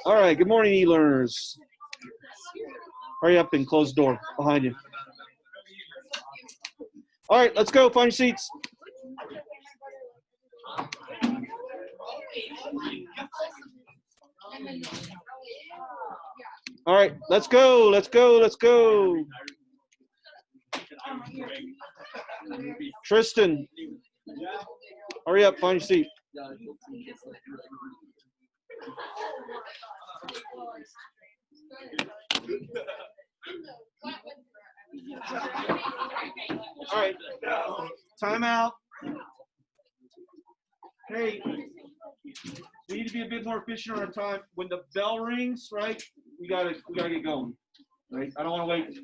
All right, good morning, e-learners. Hurry up and close the door behind you. All right, let's go. Find your seats. All right, let's go, let's go, let's go. Tristan, hurry up, find your seat. All right, time out. Hey, we need to be a bit more efficient on our time. When the bell rings, right, we gotta get going. Right? I don't want to wait,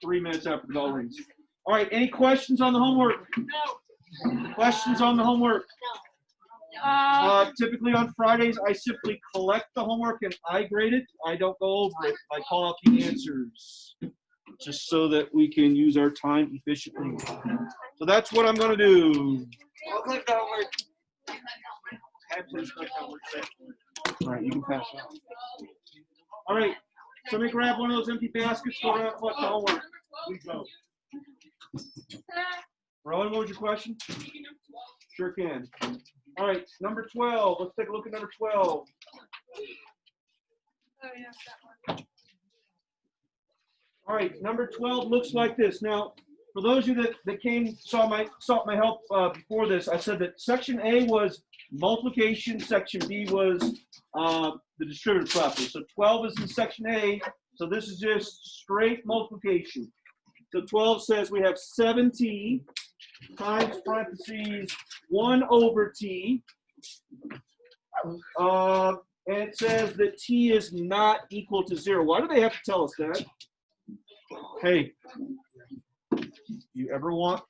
3 minutes after the bell rings. All right, any questions on the homework? No. Questions on the homework? No. Typically on Fridays, I simply collect the homework and I grade it. I don't go over it. I call out the answers, just so that we can use our time efficiently. So that's what I'm going to do. I'll click the homework. Please click the homework. All right, you can pass it. All right, somebody grab one of those empty baskets. Go around and collect the homework. Please go. Rowan, what was your question? Sure can. All right, number 12. Let's take a look at number 12. All right, number 12 looks like this. Now, for those of you that saw my help before this, I said that section A was multiplication, section B was the distributive property. So 12 is in section A, so this is just straight multiplication. So 12 says we have 7t times parentheses 1 over t, and it says that t is not equal to 0. Why do they have to tell us that? Hey, you ever want?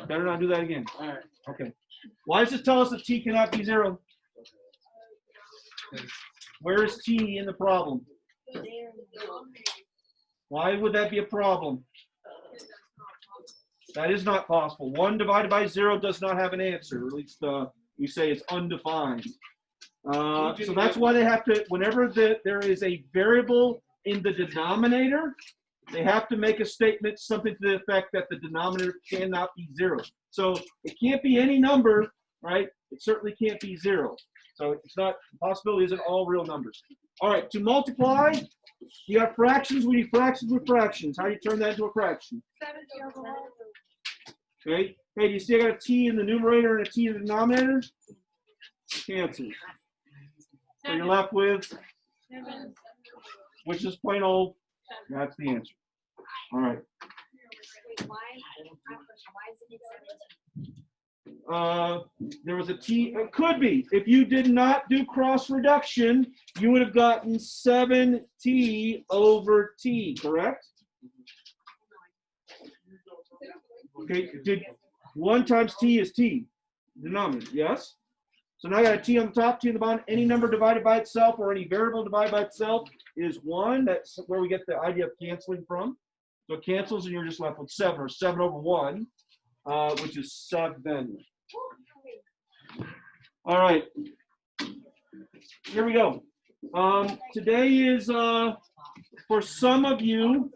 Better not do that again. All right. Okay. Why does it tell us that t cannot be 0? Where is t in the problem? Why would that be a problem? That is not possible. 1 divided by 0 does not have an answer. At least we say it's undefined. So that's why they have to, whenever there is a variable in the denominator, they have to make a statement, something to the effect that the denominator cannot be 0. So it can't be any number, right? It certainly can't be 0. So it's not, the possibility isn't all real numbers. All right, to multiply, you got fractions. We need fractions with fractions. How do you turn that into a fraction? Okay. Hey, do you see I got a t in the numerator and a t in the denominator? Cancel. So you're left with, which is plain old. That's the answer. All right. There was a t. It could be. If you did not do cross reduction, you would have gotten 7t over t, correct? Okay. 1 times t is t, denominator, yes? So now I got a t on the top, t on the bottom. Any number divided by itself or any variable divided by itself is 1. That's where we get the idea of canceling from. So it cancels and you're just left with 7, or 7 over 1, which is 7. All right. Here we go. Today is, for some of you,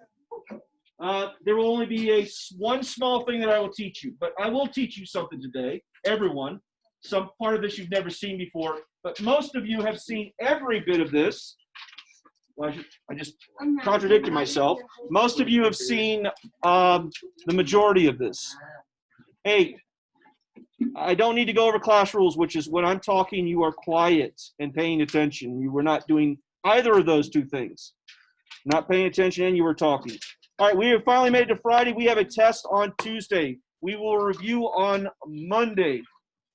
there will only be one small thing that I will teach you. But I will teach you something today, everyone. Some part of this you've never seen before. But most of you have seen every bit of this. Well, I just contradicted myself. Most of you have seen the majority of this. Hey, I don't need to go over class rules, which is when I'm talking, you are quiet and paying attention. You were not doing either of those two things. Not paying attention and you were talking. All right, we have finally made it to Friday. We have a test on Tuesday. We will review on Monday.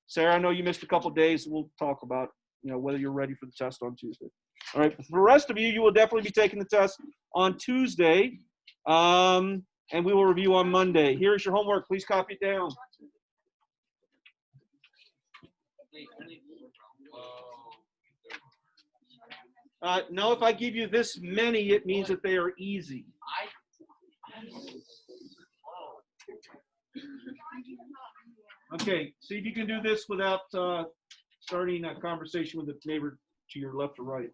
Sarah, I know you missed a couple days. We'll talk about, whether you're ready for the test on Tuesday. All right, for the rest of you, you will definitely be taking the test on Tuesday, and we will review on Monday. Here's your homework. Please copy it down. No, if I give you this many, it means that they are easy. Okay. Okay, see if you can do this without starting a conversation with the neighbor to your left or right.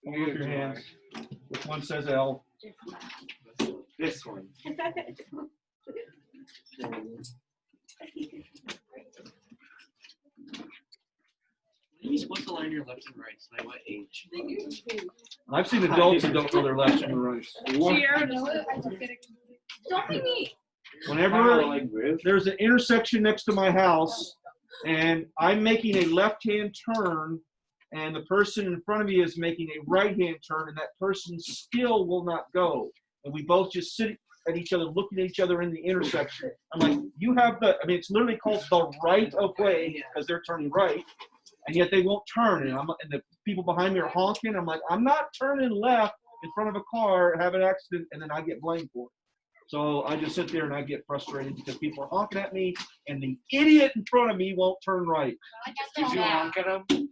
Hold up your hands. Which one says L? This one. You're supposed to learn your left and right. So at what age? I've seen adults that don't know their left and right. Don't be me. Whenever there's an intersection next to my house and I'm making a left-hand turn and the person in front of me is making a right-hand turn and that person still will not go, and we both just sit at each other looking at each other in the intersection, I'm like, you have the, I mean, it's literally called the right of way because they're turning right, and yet they won't turn, and the people behind me are honking. I'm like, I'm not turning left in front of a car, have an accident, and then I get blamed for it. So I just sit there and I get frustrated because people are honking at me and the idiot in front of me won't turn right. Did you honk at him?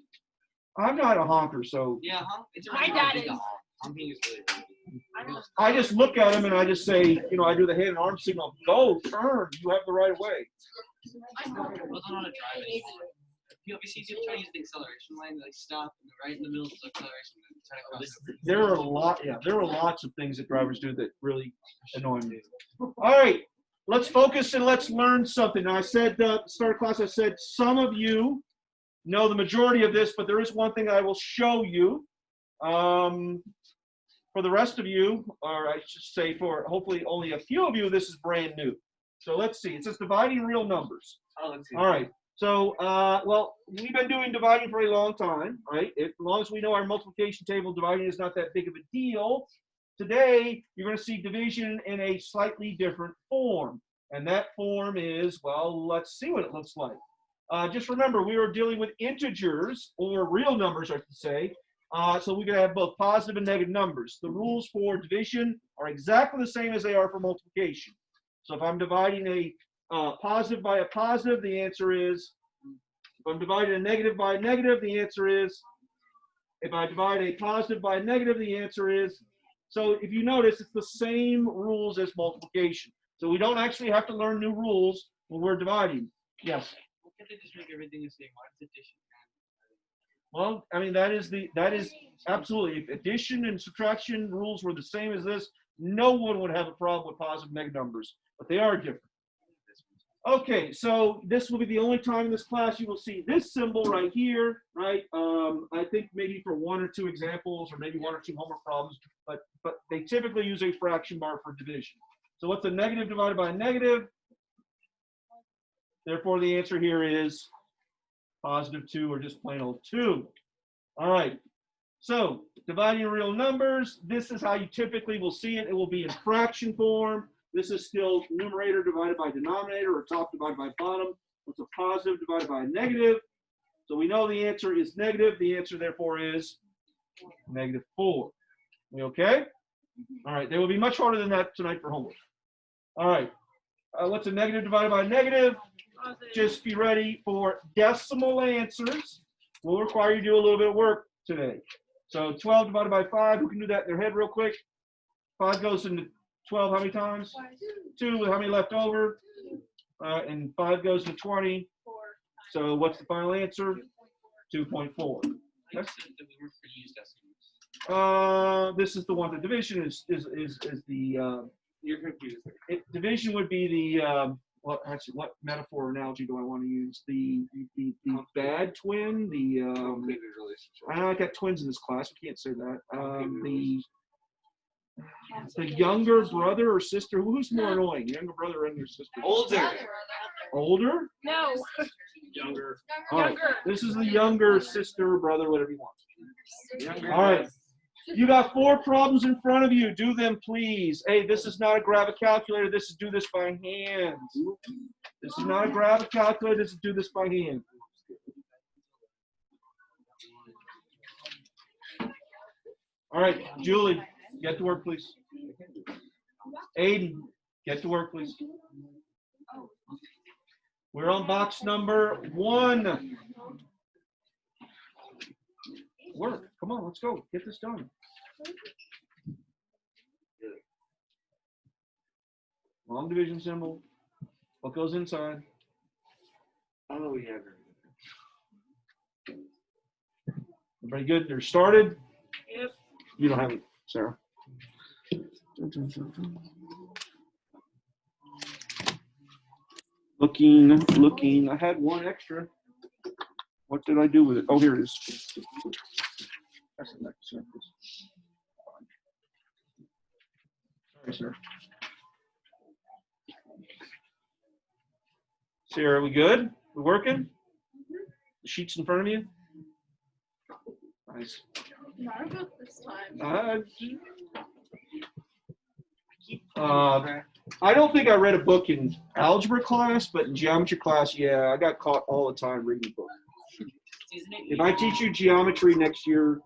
I'm not a honker, so Yeah, huh? It's a My really dad hard thing to is. honk. Honking is really I just look at him and I just say, you know, I do the hand and arm signal, go, turn, you have the right of way. It wasn't on a drive anymore. You see people try to use the acceleration line, they stop and right in the middle of the acceleration and try to cross the There are lots of things that drivers do that really annoy me. All right, let's focus and let's learn something. Now I said, start of class, I said some of you know the majority of this, but there is one thing I will show you. For the rest of you, or I should say for hopefully only a few of you, this is brand new. So let's see, it says dividing real numbers. Oh, let's see. All right. So, well, we've been doing dividing for a long time, right? As long as we know our multiplication table, dividing is not that big of a deal. Today, you're going to see division in a slightly different form. And that form is, well, let's see what it looks like. Just remember, we are dealing with integers, or real numbers, I should say. So we're going to have both positive and negative numbers. The rules for division are exactly the same as they are for multiplication. So if I'm dividing a positive by a positive, the answer is, if I'm dividing a negative by a negative, the answer is, if I divide a positive by a negative, the answer is, so if you notice, it's the same rules as multiplication. So we don't actually have to learn new rules when we're dividing. Yes? Why can't they just make everything the same? Why is addition? Well, I mean, that is absolutely, if addition and subtraction rules were the same as this, no one would have a problem with positive and negative numbers, but they are different. Okay, so this will be the only time in this class you will see this symbol right here, right? I think maybe for one or two examples or maybe one or two homework problems, but they typically use a fraction bar for division. So what's a negative divided by a negative? Therefore, the answer here is positive 2 or just plain old 2. All right, so dividing real numbers, this is how you typically will see it. It will be in fraction form. This is still numerator divided by denominator or top divided by bottom. What's a positive divided by a negative? So we know the answer is negative. The answer, therefore, is negative 4. We okay? All right, they will be much harder than that tonight for homework. All right, what's a negative divided by a negative? Just be ready for decimal answers. We'll require you to do a little bit of work today. So 12 divided by 5, who can do that in their head real quick? 5 goes into 12 how many times? 2 with how many left over? And 5 goes to 20. So what's the final answer? 2.4. I said that we weren't going to use decimals. This is the one. The division is the. You're confused. Division would be the. Actually, what metaphor or analogy do I want to use? The bad twin. I know I got twins in this class. We can't say that. The younger brother or sister. Who's more annoying? Younger brother or younger sister? Older. Older? No. Younger. All right. This is the younger sister, brother, whatever you want. Younger. All right. You got 4 problems in front of you. Do them, please. Hey, this is not a grab a calculator. This is do this by hand. This is not a grab a calculator. This is do this by hand. All right, Julie, get to work, please. Aiden, get to work, please. We're on box number 1. Work. Come on, let's go. Get this done. Long division symbol. What goes inside? Oh, yeah. Everybody good? They're started? Yep. You don't have it, Sarah. Looking. I had one extra. What did I do with it? Oh, here it is. That's the next surface. Sorry, sir. Sarah, we good? We working? The sheet's in front of you? Nice. Not about this time. I don't think I read a book in algebra class, but in geometry class, yeah, I got caught all the time reading books. If I teach you geometry next year,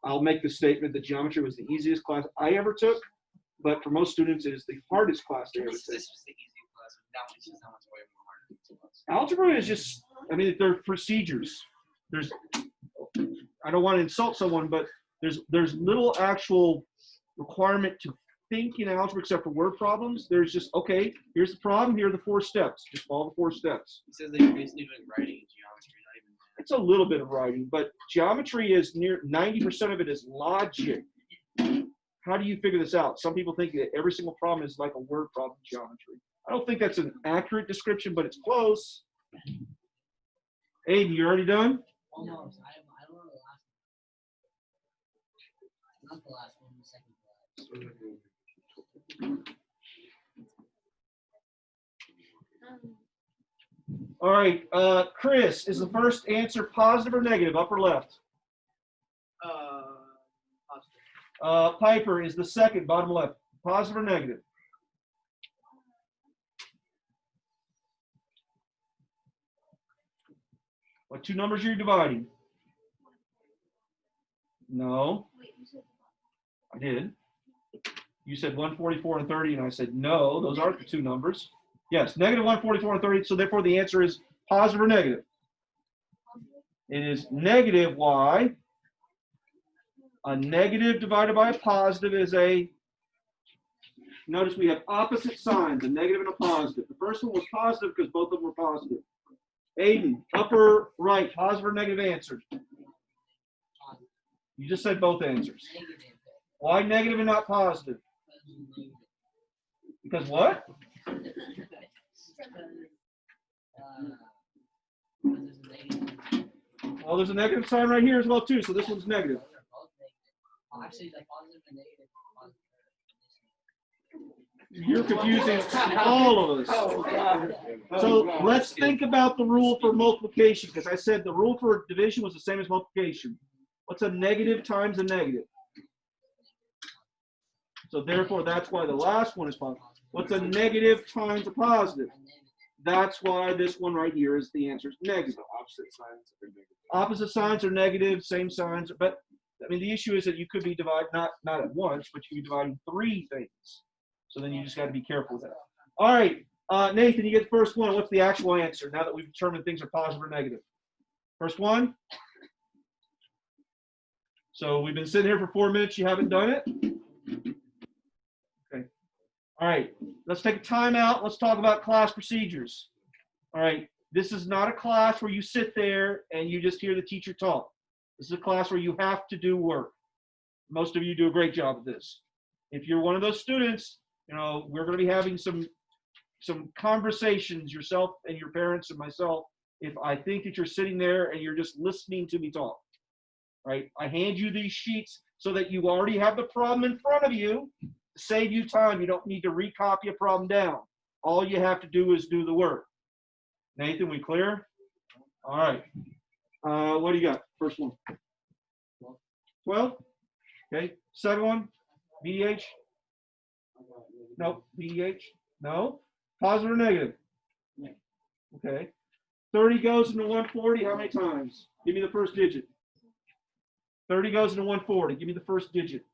I'll make the statement that geometry was the easiest class I ever took, but for most students, it is the hardest class they ever This took. was the easy class. That one's just that much way more harder than it was. Algebra is just, I mean, there are procedures. I don't want to insult someone, but there's little actual requirement to think in algebra except for word problems. There's just, okay, here's the problem, here are the 4 steps. Just follow the 4 steps. It says that you're basically doing writing in geometry, not even math. It's a little bit of writing, but geometry is near 90% of it is logic. How do you figure this out? Some people think that every single problem is like a word problem in geometry. I don't think that's an accurate description, but it's close. Aiden, you already done? Almost. I don't know the last one. Not the last one, the second class. All right, Chris, is the first answer positive or negative, up or left? Positive. Piper, is the second, bottom left, positive or negative? What 2 numbers are you dividing? No, Wait, you said I did. You said 144 and 30, and I said no, those aren't the 2 numbers. Yes, negative 144 and 30, so therefore the answer is positive or negative? It is negative. Why? A negative divided by a positive is a, notice we have opposite signs, a negative and a positive. The first one was positive because both of them were positive. Aiden, upper right, positive or negative answer? Positive. You just said both answers. Negative. Why negative and not positive? Because what? Because there's a negative. Well, there's a negative sign right here as well too, so this one's negative. Those are both negative. Well, actually, like positive and negative. You're confusing all of us. Oh, God. So let's think about the rule for multiplication, because I said the rule for division was the same as multiplication. What's a negative times a negative? So therefore, that's why the last one is positive. What's a negative times a positive? That's why this one right here is the answer is negative. Opposite signs are negative. Opposite signs are negative, same signs, but I mean the issue is that you could be dividing not at once, but you could be dividing 3 things. So then you just got to be careful with that. All right, Nathan, you get the first one. What's the actual answer now that we've determined things are positive or negative? First one. So we've been sitting here for 4 minutes. You haven't done it? Okay. All right, let's take a time out. Let's talk about class procedures. All right, this is not a class where you sit there and you just hear the teacher talk. This is a class where you have to do work. Most of you do a great job of this. If you're one of those students, you know, we're going to be having some conversations, yourself and your parents and myself, if I think that you're sitting there and you're just listening to me talk. Right? I hand you these sheets so that you already have the problem in front of you. To save you time, you don't need to recopy a problem down. All you have to do is do the work. Nathan, we clear? All right. What do you got? First one. 12? Okay. Second one? BDH? Nope. BDH? No. Positive or negative? Okay. 30 goes into 140 how many times? Give me the first digit. 30 goes into 140. Give me the first digit.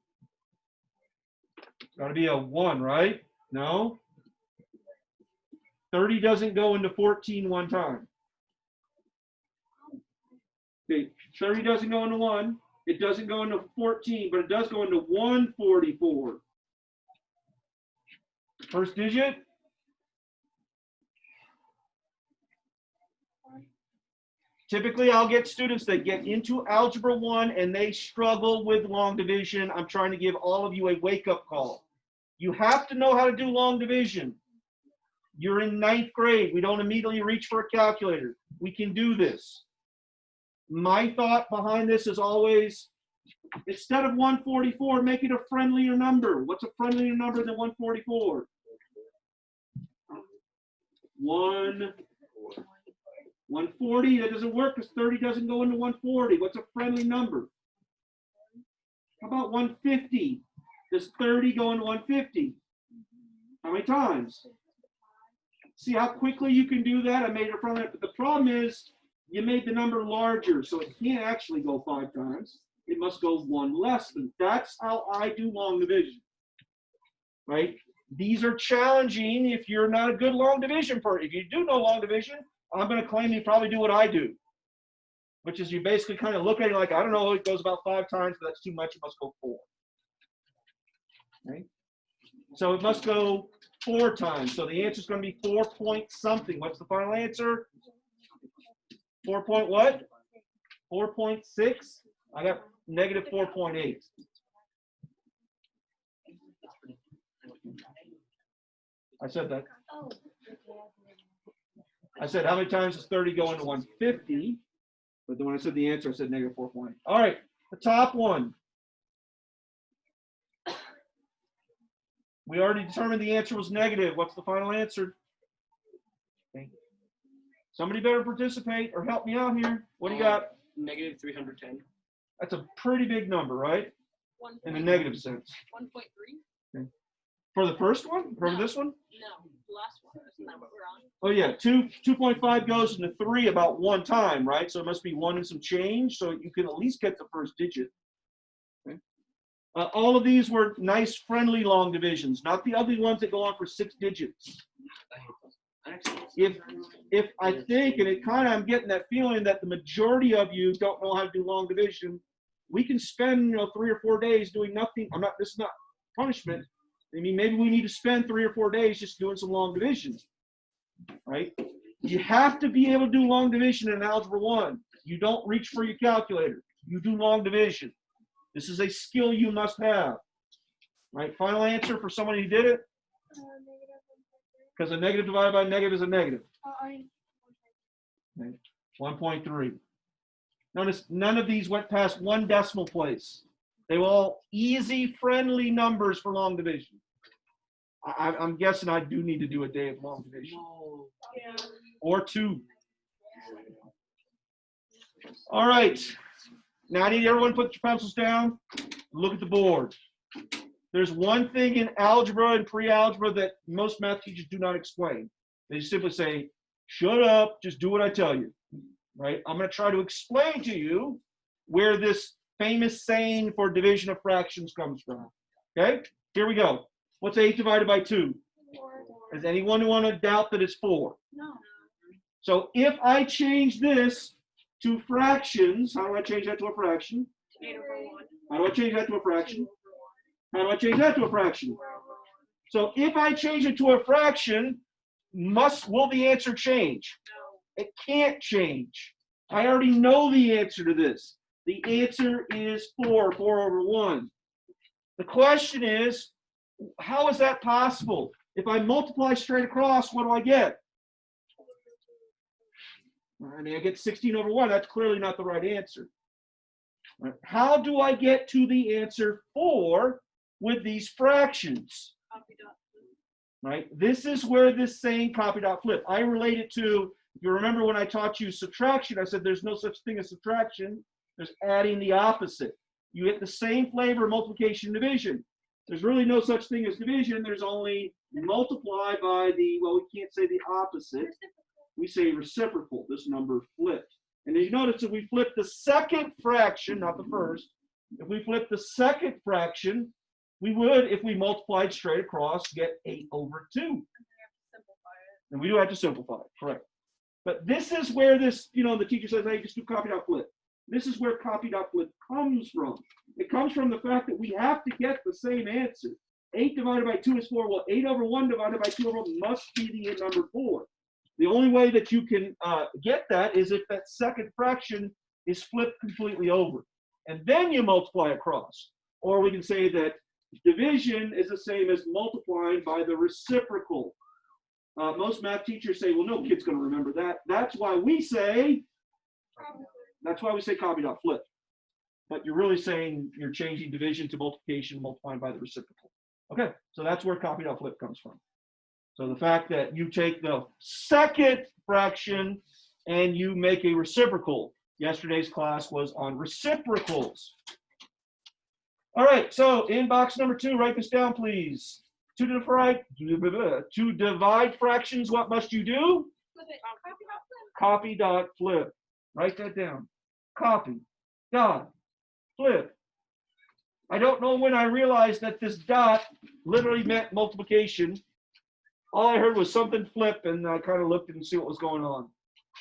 Got to be a 1, right? No. 30 doesn't go into 14 one time. Okay. 30 doesn't go into 1. It doesn't go into 14, but it does go into 144. First digit? Typically, I'll get students that get into Algebra 1 and they struggle with long division. I'm trying to give all of you a wake-up call. You have to know how to do long division. You're in 9th grade. We don't immediately reach for a calculator. We can do this. My thought behind this is always, instead of 144, make it a friendlier number. What's a friendlier number than 144? 140, that doesn't work because 30 doesn't go into 140. What's a friendly number? How about 150? Does 30 go into 150? How many times? See how quickly you can do that? I made it friendly, but the problem is you made the number larger, so it can't actually go 5 times. It must go 1 less than. That's how I do long division, right? These are challenging if you're not a good long division person. If you do know long division, I'm going to claim you probably do what I do, which is you basically kind of look at it like, I don't know, it goes about 5 times, but that's too much, it must go 4. Right? So it must go 4 times. So the answer is going to be 4 point something. What's the final answer? 4 point what? 4.6? I got negative 4.8. I said that. I said, how many times does 30 go into 150? But then when I said the answer, I said negative 4.8. All right, the top one. We already determined the answer was negative. What's the final answer? Okay. Somebody better participate or help me out here. What do you got? Negative 310. That's a pretty big number, right? In a negative sense. 1.3? Okay. For the first one? For this one? No, the last one. Isn't that what we're on? Oh yeah, 2.5 goes into 3 about 1 time, right? So it must be 1 and some change, so you can at least get the first digit. Okay. All of these were nice, friendly long divisions, not the ugly ones that go on for 6 digits. If I think, and it kind of, I'm getting that feeling that the majority of you don't know how to do long division, we can spend 3 or 4 days doing nothing. This is not punishment. I mean, maybe we need to spend 3 or 4 days just doing some long division, right? You have to be able to do long division in Algebra 1. You don't reach for your calculator. You do long division. This is a skill you must have, right? Final answer for somebody who did it? Because a negative divided by a negative is a negative. Okay. 1.3. Notice none of these went past 1 decimal place. They were all easy, friendly numbers for long division. I'm guessing I do need to do a day of long division. No. Or 2. All right. Now I need everyone to put your pencils down. Look at the board. There's one thing in algebra and pre-algebra that most math teachers do not explain. They simply say, shut up, just do what I tell you. Right? I'm going to try to explain to you where this famous saying for division of fractions comes from. Okay? Here we go. What's 8 divided by 2? 4. Does anyone want to doubt that it's 4? No. So if I change this to fractions, how do I change that to a fraction? 8 over 1. How do I change that to a fraction? How do I change that to a fraction? So if I change it to a fraction, will the answer change? No. It can't change. I already know the answer to this. The answer is 4 over 1. The question is, how is that possible? If I multiply straight across, what do I get? I mean, I get 16 over 1. That's clearly not the right answer. Right. How do I get to the answer 4 with these fractions? Copy dot. Right? This is where this saying copy dot flip. I relate it to, if you remember when I taught you subtraction, I said there's no such thing as subtraction. There's adding the opposite. You get the same flavor of multiplication and division. There's really no such thing as division. There's only multiply by the, well, we can't say the opposite. We say reciprocal. This number flipped. And you notice if we flip the second fraction, not the first, if we flip the second fraction, we would, if we multiplied straight across, get 8 over 2. And we do have to simplify it, correct. But this is where this, the teacher says, hey, just do copy dot flip. This is where copy dot flip comes from. It comes from the fact that we have to get the same answer. 8 divided by 2 is 4. Well, 8 over 1 divided by 2 over 1 must be the number 4. The only way that you can get that is if that second fraction is flipped completely over. And then you multiply across. Or we can say that division is the same as multiplying by the reciprocal. Most math teachers say, well, no kid's going to remember that. That's why we say copy dot flip. But you're really saying you're changing division to multiplication, multiplying by the reciprocal. Okay, so that's where copy dot flip comes from. So the fact that you take the second fraction and you make a reciprocal. Yesterday's class was on reciprocals. All right, so in box number 2, write this down, please. To divide fractions, what must you do? Flip it. Copy dot flip. Copy dot flip. Write that down. Copy dot flip. I don't know when I realized that this dot literally meant multiplication. All I heard was something flip, and I kind of looked and see what was going on.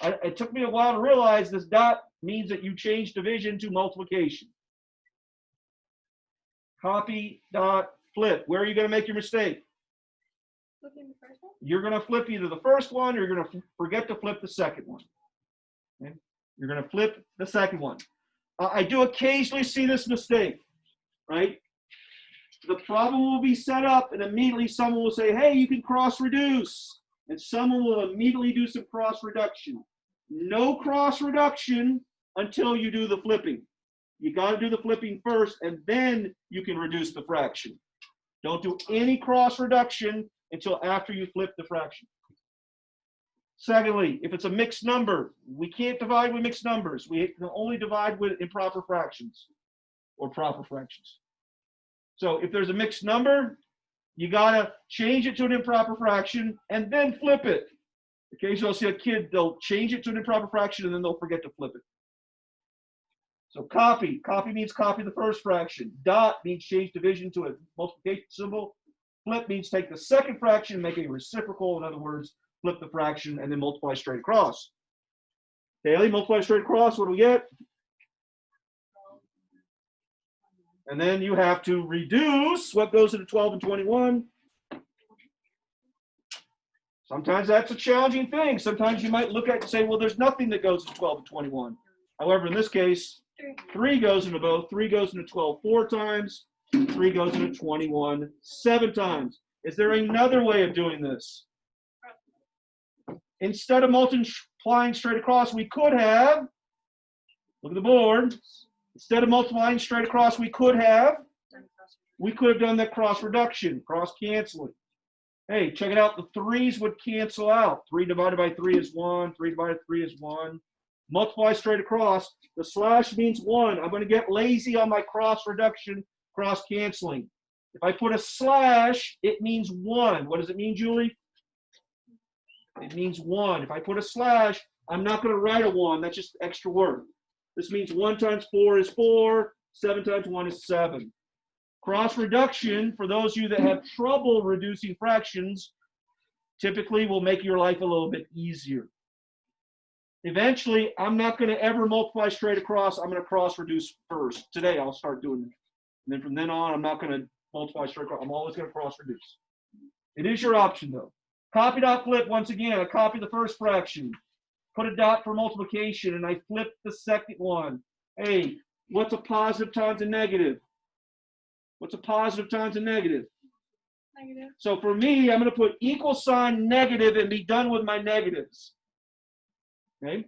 It took me a while to realize this dot means that you change division to multiplication. Copy dot flip. Where are you going to make your mistake? Flipping the first one. You're going to flip either the first one or you're going to forget to flip the second one. Okay? You're going to flip the second one. I do occasionally see this mistake, right? The problem will be set up and immediately someone will say, hey, you can cross reduce. And someone will immediately do some cross reduction. No cross reduction until you do the flipping. You got to do the flipping first and then you can reduce the fraction. Don't do any cross reduction until after you flip the fraction. Secondly, if it's a mixed number, we can't divide with mixed numbers. We can only divide with improper fractions or proper fractions. So if there's a mixed number, you gotta change it to an improper fraction and then flip it. Occasionally I'll see a kid, they'll change it to an improper fraction and then they'll forget to flip it. So copy means copy the first fraction. Dot means change division to a multiplication symbol. Flip means take the second fraction and make a reciprocal. In other words, flip the fraction and then multiply straight across. Daily, multiply straight across, what do we get? And then you have to reduce what goes into 12 and 21. Sometimes that's a challenging thing. Sometimes you might look at it and say, well, there's nothing that goes into 12 and 21. However, in this case, 3 goes into both. 3 goes into 12 4 times. 3 goes into 21 7 times. Is there another way of doing this? Instead of multiplying straight across, we could have, look at the board. Instead of multiplying straight across, we could have done that cross reduction, cross canceling. Hey, check it out. The 3's would cancel out. 3 divided by 3 is 1. 3 divided by 3 is 1. Multiply straight across. The slash means 1. I'm going to get lazy on my cross reduction, cross canceling. If I put a slash, it means 1. What does it mean, Julie? It means 1. If I put a slash, I'm not going to write a 1. That's just extra work. This means 1 times 4 is 4. 7 times 1 is 7. Cross reduction, for those of you that have trouble reducing fractions, typically will make your life a little bit easier. Eventually, I'm not going to ever multiply straight across. I'm going to cross reduce first. Today, I'll start doing it. And then from then on, I'm not going to multiply straight across. I'm always going to cross reduce. It is your option, though. Copy dot flip, once again, I copy the first fraction. Put a dot for multiplication, and I flip the second one. Hey, what's a positive times a negative? What's a positive times a negative? Negative. So for me, I'm going to put equal sign negative and be done with my negatives. Okay?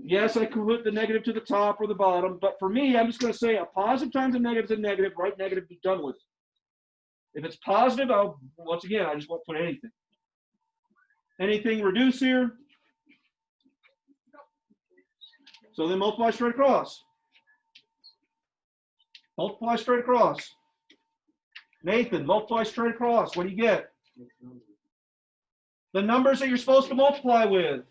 Yes, I could put the negative to the top or the bottom, but for me, I'm just going to say a positive times a negative is a negative, write negative, be done with it. If it's positive, once again, I just won't put anything. Anything reduce here? So then multiply straight across. Multiply straight across. Nathan, multiply straight across. What do you get? The numbers that you're supposed to multiply with.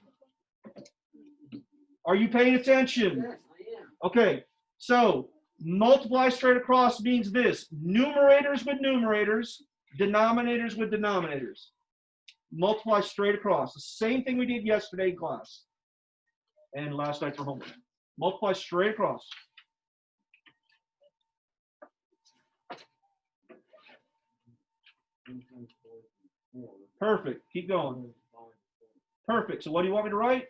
Are you paying attention? Yes, I am. Okay, so multiply straight across means this. Numerators with numerators, denominators with denominators. Multiply straight across. The same thing we did yesterday in class and last night for homework. Multiply straight across. Perfect. Keep going. Perfect. So what do you want me to write?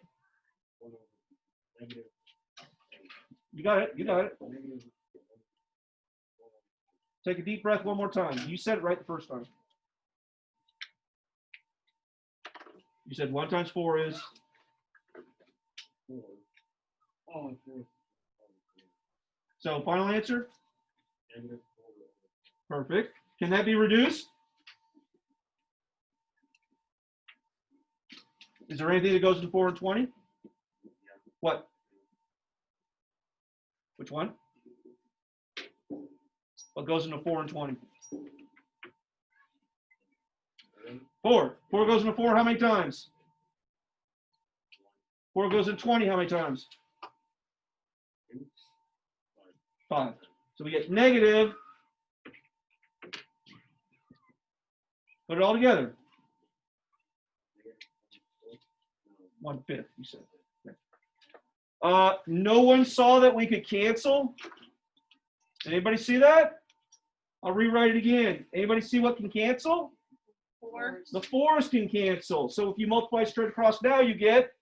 You got it. You got it. Take a deep breath one more time. You said it right the first time. You said 1 times 4 is? So final answer? Perfect. Can that be reduced? Is there anything that goes into 4 and 20? What? Which one? What goes into 4 and 20? 4. 4 goes into 4 how many times? 4 goes into 20 how many times? 5. So we get negative. Put it all together. 1/5, you said. No one saw that we could cancel. Anybody see that? I'll rewrite it again. Anybody see what can cancel? 4. The 4s can cancel. So if you multiply straight across now, you get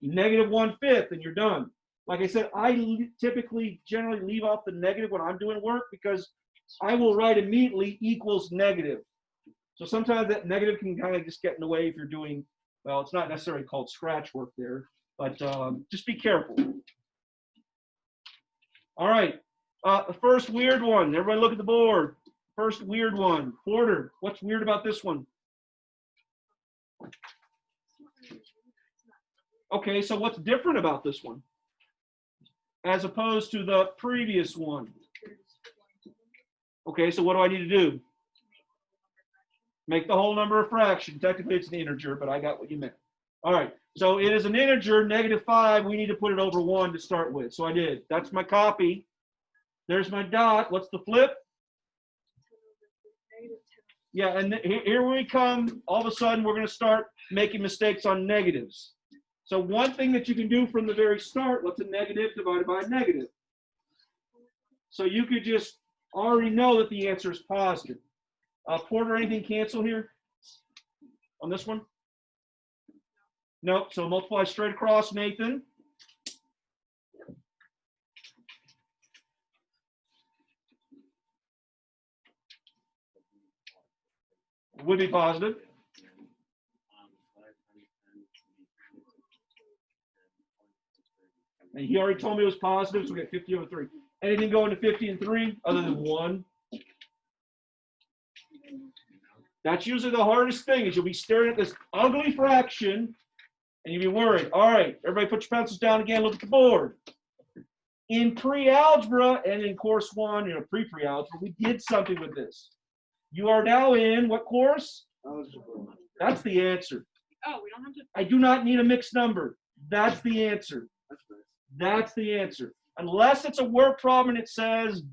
negative 1/5, and you're done. Like I said, I typically generally leave off the negative when I'm doing work because I will write immediately equals negative. So sometimes that negative can kind of just get in the way if you're doing, well, it's not necessarily called scratch work there, but just be careful. All right, the first weird one. Everybody look at the board. First weird one. Porter, what's weird about this one? Okay, so what's different about this one as opposed to the previous one? Okay, so what do I need to do? Make the whole number a fraction. Technically, it's an integer, but I got what you meant. All right, so it is an integer, -5. We need to put it over 1 to start with. So I did. That's my copy. There's my dot. What's the flip? Yeah, and here we come. All of a sudden, we're going to start making mistakes on negatives. So one thing that you can do from the very start, what's a negative divided by a negative? So you could just already know that the answer is positive. Porter, anything cancel here on this one? Nope. So multiply straight across, Nathan. It would be positive. And he already told me it was positive, so we get 50 over 3. Anything going to 50 and 3 other than 1? That's usually the hardest thing, is you'll be staring at this ugly fraction and you'll be worried. All right, everybody put your pencils down again, look at the board. In pre-algebra and in course 1, pre-algebra, we did something with this. You are now in what course? That's the answer. Oh, we don't have to. I do not need a mixed number. That's the answer. That's the answer. Unless it's a work problem and it says,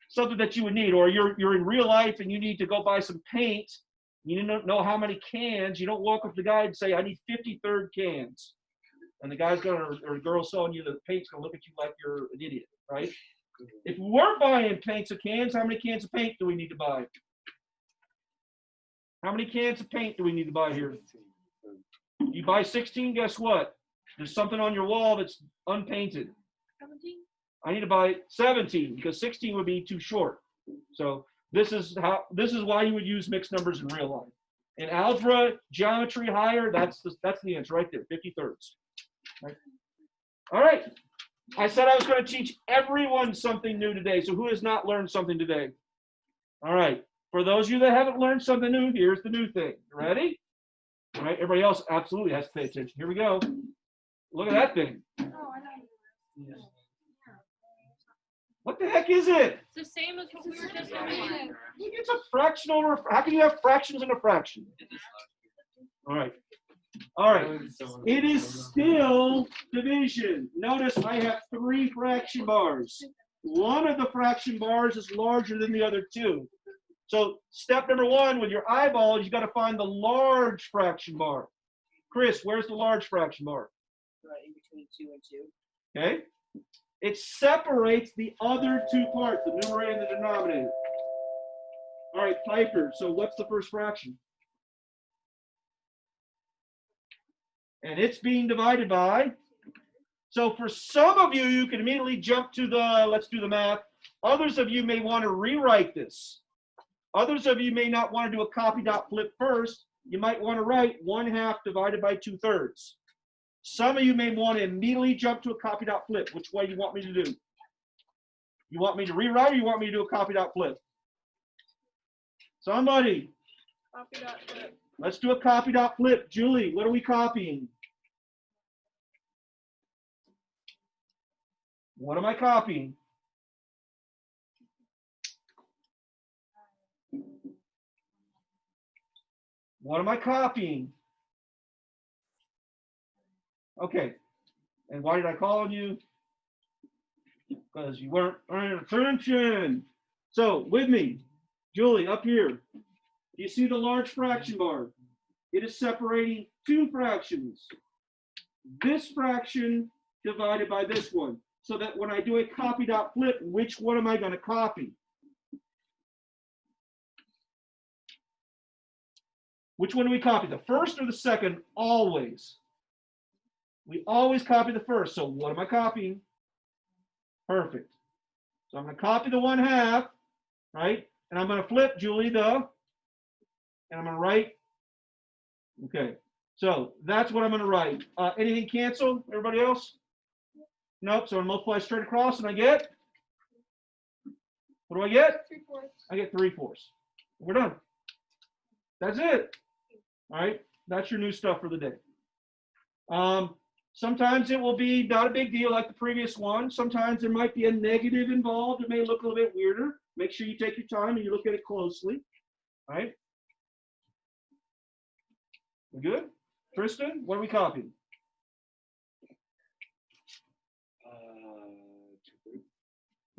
something that you would need, or you're in real life and you need to go buy some paint. You don't know how many cans. You don't walk up to the guy and say, I need 53rd cans. And the guy's going or the girl's selling you the paint's going to look at you like you're an idiot, right? If we're buying paints of cans, how many cans of paint do we need to buy? How many cans of paint do we need to buy here? You buy 16, guess what? There's something on your wall that's unpainted. 17? I need to buy 17 because 16 would be too short. So this is why you would use mixed numbers in real life. In algebra, geometry, higher, that's the answer right there, 53rds. Right? All right. I said I was going to teach everyone something new today. So who has not learned something today? All right. For those of you that haven't learned something new, here's the new thing. Ready? All right. Everybody else absolutely has to pay attention. Here we go. Look at that thing. Oh, I know. What the heck is it? It's the same as what we were just doing. It's a fractional. How can you have fractions in a fraction? All right. All right. It is still division. Notice I have 3 fraction bars. One of the fraction bars is larger than the other 2. So step number 1 with your eyeballs, you got to find the large fraction bar. Chris, where's the large fraction bar? Right in between 2 and 2. Okay. It separates the other 2 parts, the numerator and the denominator. All right, Piper. So what's the first fraction? And it's being divided by. So for some of you, you can immediately jump to the, let's do the math. Others of you may want to rewrite this. Others of you may not want to do a copy dot flip first. You might want to write 1/2 divided by 2/3. Some of you may want to immediately jump to a copy dot flip. Which way do you want me to do? You want me to rewrite or you want me to do a copy dot flip? Somebody. Copy dot flip. Let's do a copy dot flip. Julie, what are we copying? What am I copying? What am I copying? Okay. And why did I call on you? Because you weren't paying attention. So, with me, Julie, up here. Do you see the large fraction bar? It is separating two fractions. This fraction divided by this one. So that when I do a copy dot flip, which one am I going to copy? Which one do we copy? The first or the second? Always. We always copy the first. So what am I copying? Perfect. So I'm going to copy the 1/2, right? And I'm going to flip, Julie, and I'm going to write. Okay. So that's what I'm going to write. Anything cancel? Everybody else? Nope. So I multiply straight across and I get? What do I get? 3/4. I get 3/4. We're done. That's it. All right. That's your new stuff for the day. Sometimes it will be not a big deal like the previous one. Sometimes there might be a negative involved. It may look a little bit weirder. Make sure you take your time and you look at it closely. All right. We good? Tristan, what are we copying?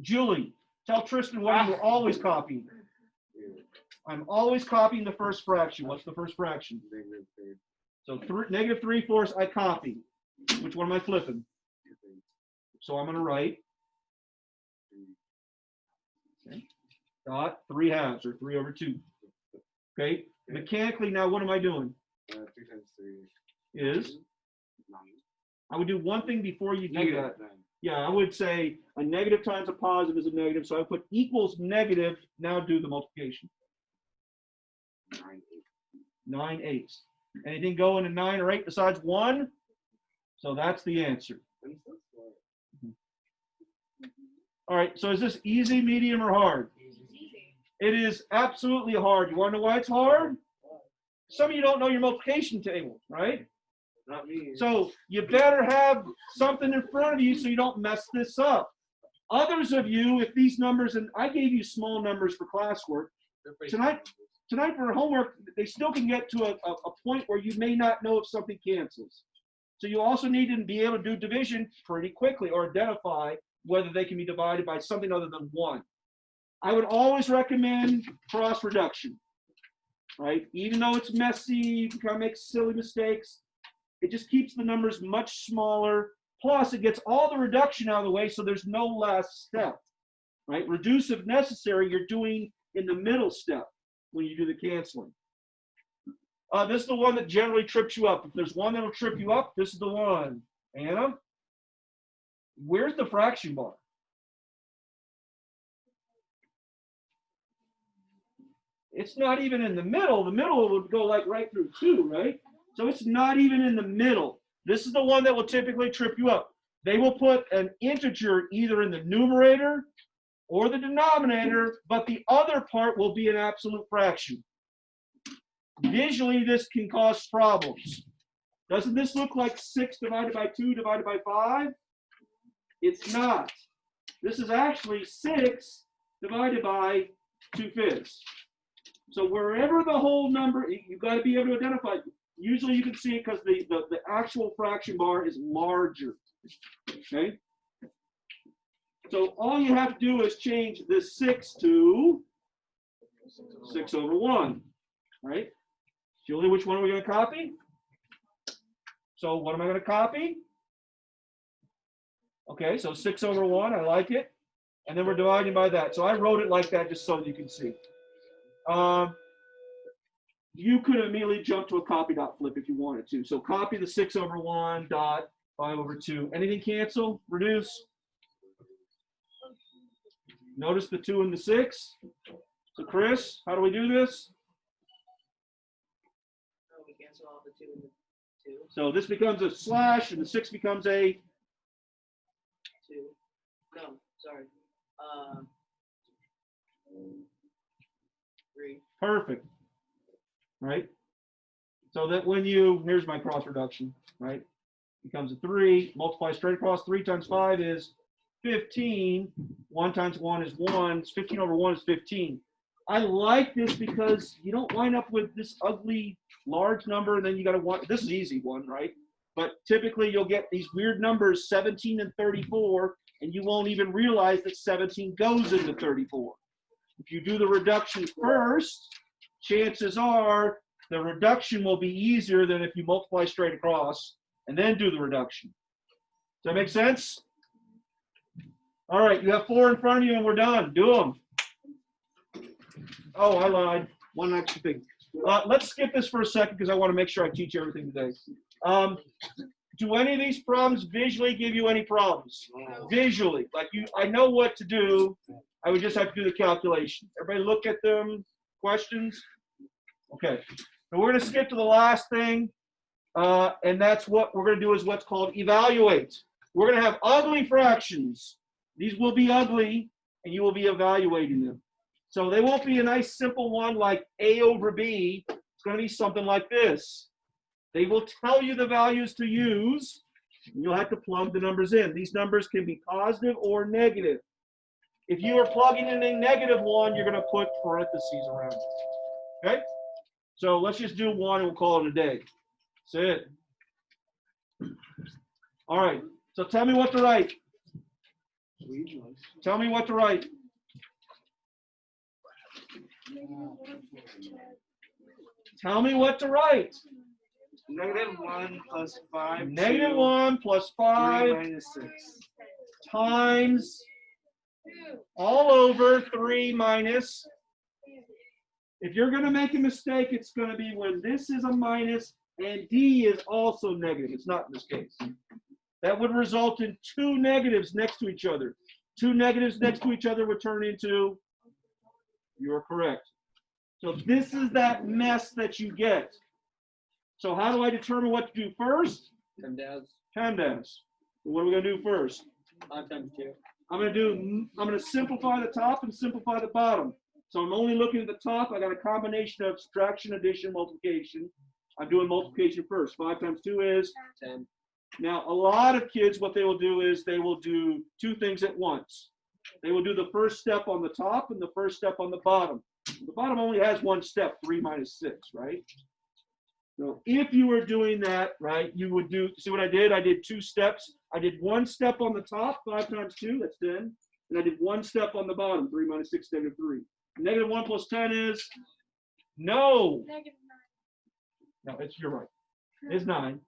Julie, tell Tristan what you're always copying. I'm always copying the first fraction. What's the first fraction? So negative 3/4 I copy. Which one am I flipping? So I'm going to write dot 3/2 or 3/2. Okay. Mechanically now, what am I doing? 3 times 3 Is 9. I would do one thing before you do Negative that. 9. Yeah, I would say a negative times a positive is a negative. So I put equals negative. Now do the multiplication. 9/8. Anything go into 9 or 8 besides 1? So that's the answer. I'm so sorry. All right, so is this easy, medium, or hard? Easy. It is absolutely hard. You want to know why it's hard? Some of you don't know your multiplication table, right? Not me. So you better have something in front of you so you don't mess this up. Others of you, if these numbers, and I gave you small numbers for classwork, tonight for homework, they still can get to a point where you may not know if something cancels. So you also need to be able to do division pretty quickly or identify whether they can be divided by something other than 1. I would always recommend cross reduction, right? Even though it's messy, you can kind of make silly mistakes. It just keeps the numbers much smaller. Plus, it gets all the reduction out of the way, so there's no last step, right? Reduce if necessary, you're doing in the middle step when you do the canceling. This is the one that generally trips you up. If there's one that'll trip you up, this is the one. Anna, where's the fraction bar? It's not even in the middle. The middle would go like right through 2, right? So it's not even in the middle. This is the one that will typically trip you up. They will put an integer either in the numerator or the denominator, but the other part will be an absolute fraction. Visually, this can cause problems. Doesn't this look like 6 divided by 2 divided by 5? It's not. This is actually 6 divided by 2/5. So wherever the whole number, you've got to be able to identify. Usually you can see it because the actual fraction bar is larger. Okay? So all you have to do is change this 6 to 6/1. Right? Julie, which one are we going to copy? So what am I going to copy? Okay, so 6/1, I like it. And then we're dividing by that. So I wrote it like that just so you can see. you could immediately jump to a copy dot flip if you wanted to. So copy the 6 over 1 dot 5 over 2. Anything cancel? Reduce? Notice the 2 and the 6. So Chris, how do we do this? Oh, we cancel off the 2 and the 2. So this becomes a slash and the 6 becomes a 2. No, sorry. 3. perfect, right? So that when you, here's my cross reduction, right? Becomes a 3, multiply straight across. 3 times 5 is 15. 1 times 1 is 1. It's 15 over 1 is 15. I like this because you don't wind up with this ugly large number and then you got to want, this is easy one, right? But typically you'll get these weird numbers, 17 and 34, and you won't even realize that 17 goes into 34. If you do the reduction first, chances are the reduction will be easier than if you multiply straight across and then do the reduction. Does that make sense? All right, you have 4 in front of you and we're done. Do them. Oh, I lied. One extra thing. Let's skip this for a second because I want to make sure I teach you everything today. Do any of these problems visually give you any problems? Visually, like I know what to do. I would just have to do the calculation. Everybody look at them. Questions? Okay. So we're going to skip to the last thing, and that's what we're going to do is what's called evaluate. We're going to have ugly fractions. These will be ugly, and you will be evaluating them. So they won't be a nice simple one like A over B. It's going to be something like this. They will tell you the values to use. And you'll have to plug the numbers in. These numbers can be positive or negative. If you are plugging in a negative one, you're going to put parentheses around it. Okay? So let's just do one and we'll call it a day. That's it. All right. So tell me what to write. Tell me what to write. Tell me what to write. -1 plus 5. Negative 1 plus 5 3 minus 6. times all over 3 minus. If you're going to make a mistake, it's going to be when this is a minus and D is also negative. It's not in this case. That would result in 2 negatives next to each other. 2 negatives next to each other would turn into, you're correct. So this is that mess that you get. So how do I determine what to do first? PEMDAS. So what are we going to do first? 5 times 2. I'm going to simplify the top and simplify the bottom. So I'm only looking at the top. I got a combination of subtraction, addition, multiplication. I'm doing multiplication first. 5 times 2 is 10. Now, a lot of kids, what they will do is they will do 2 things at once. They will do the first step on the top and the first step on the bottom. The bottom only has 1 step, 3 minus 6, right? So if you were doing that, right, you would do, see what I did? I did 2 steps. I did 1 step on the top, 5 times 2, that's 10. And I did 1 step on the bottom, 3 minus 6, negative 3. Negative 1 plus 10 is? No. -9. No, you're right. It's 9.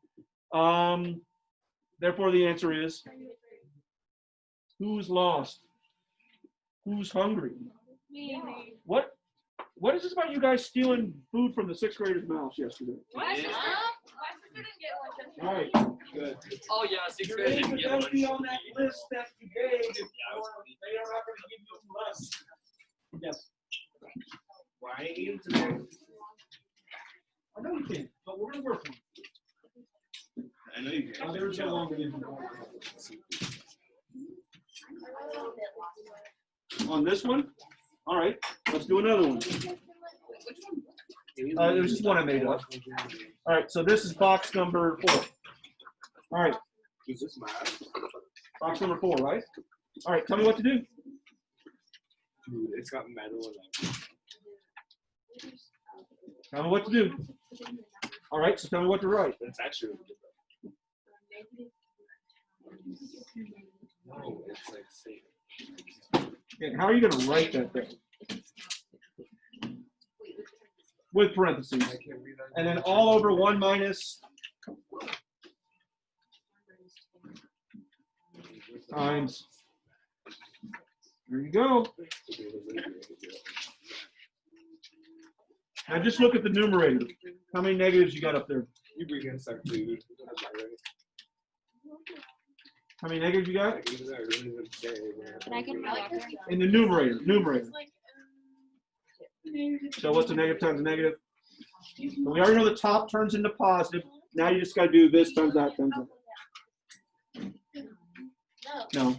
Therefore, the answer is, who's lost? Who's hungry? Me. What is this about you guys stealing food from the 6th grader's mouth yesterday? My sister didn't get lunch. All right. Good. Oh yeah, 6th Your grade names didn't are get going lunch. to be on that list that you gave. They are not going to give you less. Yes. Why ain't you today? I know you can, but we're going to work on it. I know you can. There's no longer on this one? All right, let's do another one. There's just one I made up. All right, so this is box number 4. All right, Is this math? box number 4, right? All right, tell me what to do. Dude, it's got metal in it. Tell me what to do. All right, so tell me what to write. That's actually no, it's like safe. Okay, how are you going to write that thing? With parentheses. I can't read that. And then all over 1 minus times. There you go. Now just look at the numerator. How many negatives you got up there? You bring in some food. How many negatives you got? Can I get my locker? In the numerator. So what's a negative times a negative? So we already know the top turns into positive. Now you just got to do this times that times that. No.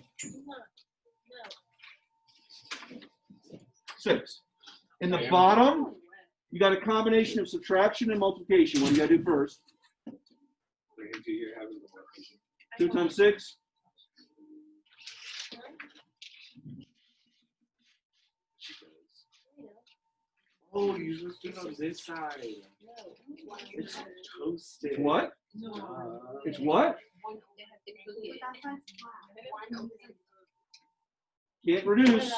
6. In the bottom, you got a combination of subtraction and multiplication. What do you got to do first? 2 times 6. Oh, you just do it on this side. It's toasted. What? It's what? Can't reduce.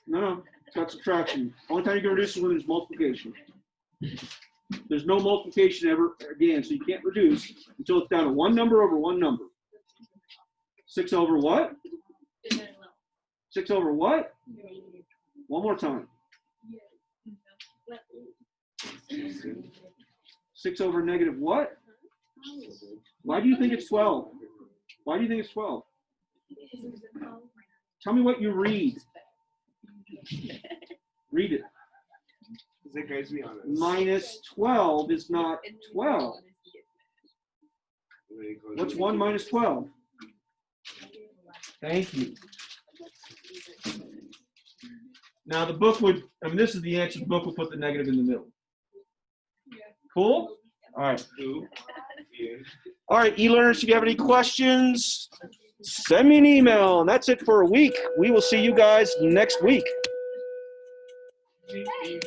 No, it's not subtraction. Only time you can reduce is when there's multiplication. There's no multiplication ever again, so you can't reduce until it's down to one number over one number. 6 over what? 6 over what? One more time. 6 over negative what? Why do you think it's 12? Why do you think it's 12? Tell me what you read. Read it. It guides me on it. Minus 12 is not 12. What's 1 minus 12? Thank you. Now the book would, this is the answer. The book would put the negative in the middle. Cool? All right. All right, e-learners, if you have any questions, send me an email. And that's it for a week. We will see you guys next week. Hey.